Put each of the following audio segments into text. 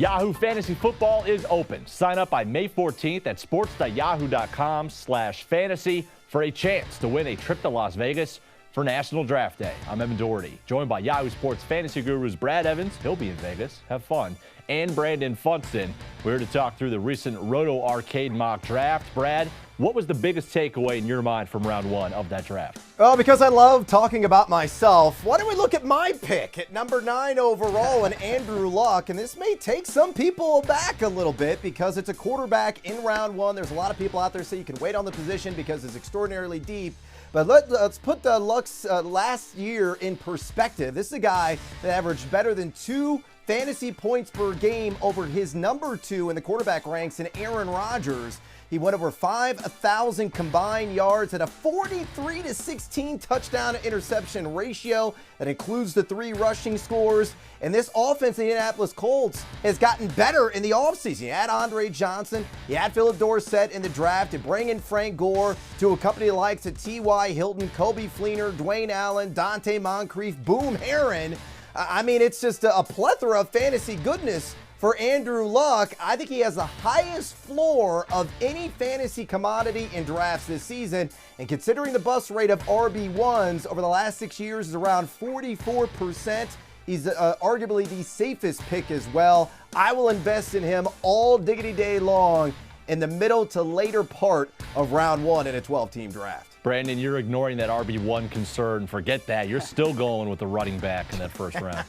Yahoo Fantasy Football is open. Sign up by May 14th at sports.yahoo.com/fantasy for a chance to win a trip to Las Vegas for National Draft Day. I'm Evan Doherty, joined by Yahoo Sports fantasy gurus Brad Evans, he'll be in Vegas, have fun, and Brandon Funston. We're here to talk through the recent Roto Arcade mock draft. Brad, what was the biggest takeaway in your mind from round one of that draft? Well, because I love talking about myself, why don't we look at my pick at number 9 overall and Andrew Luck. And this may take some people back a little bit because it's a quarterback in round one. There's a lot of people out there say you can wait on the position because it's extraordinarily deep. But let's put Luck's last year in perspective. This is a guy that averaged better than 2 fantasy points per game over his number 2 in the quarterback ranks in Aaron Rodgers. He went over 5,000 combined yards at a 43-16 touchdown to interception ratio. That includes the 3 rushing scores. And this offense in the Indianapolis Colts has gotten better in the offseason. You had Andre Johnson, you had Philip Dorsett in the draft to bring in Frank Gore to a company like T.Y. Hilton, Coby Fleener, Dwayne Allen, Dante Moncrief, Boom Herron. I mean, it's just a plethora of fantasy goodness for Andrew Luck. I think he has the highest floor of any fantasy commodity in drafts this season. And considering the bust rate of RB1s over the last 6 years is around 44%, he's arguably the safest pick as well. I will invest in him all diggity day long in the middle to later part of round one in a 12-team draft. Brandon, you're ignoring that RB1 concern. Forget that. You're still going with the running back in that first round.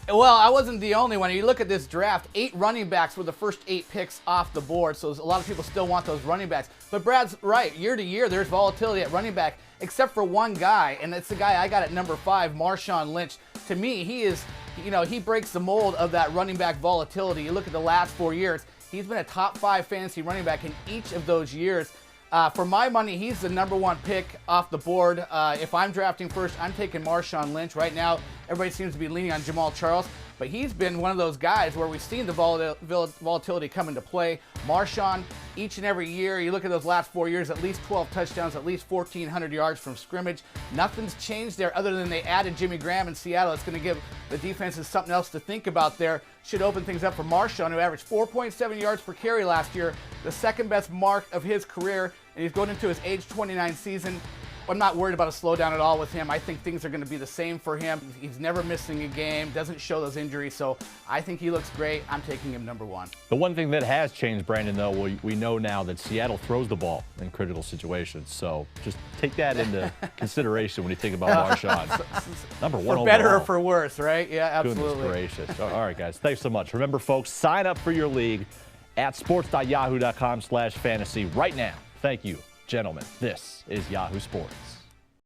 Well, I wasn't the only one. You look at this draft, 8 running backs were the first 8 picks off the board, so a lot of people still want those running backs. But Brad's right. Year to year, there's volatility at running back, except for one guy, and it's the guy I got at number 5, Marshawn Lynch. To me, he is, he breaks the mold of that running back volatility. You look at the last 4 years, he's been a top 5 fantasy running back in each of those years. For my money, he's the number 1 pick off the board. If I'm drafting first, I'm taking Marshawn Lynch. Right now, everybody seems to be leaning on Jamal Charles, but he's been one of those guys where we've seen the volatility come into play. Marshawn, each and every year, you look at those last 4 years, at least 12 touchdowns, at least 1,400 yards from scrimmage. Nothing's changed there other than they added Jimmy Graham in Seattle. It's going to give the defenses something else to think about there. Should open things up for Marshawn, who averaged 4.7 yards per carry last year, the second best mark of his career, and he's going into his age 29 season. I'm not worried about a slowdown at all with him. I think things are going to be the same for him. He's never missing a game, doesn't show those injuries, so I think he looks great. I'm taking him number 1. The one thing that has changed, Brandon, though, we know now that Seattle throws the ball in critical situations, so just take that into consideration when you think about Marshawn. Number 1 overall. For better or for worse, right? Yeah, absolutely. Goodness gracious. All right, guys, thanks so much. Remember, folks, sign up for your league at sports.yahoo.com/fantasy right now. Thank you, gentlemen. This is Yahoo Sports.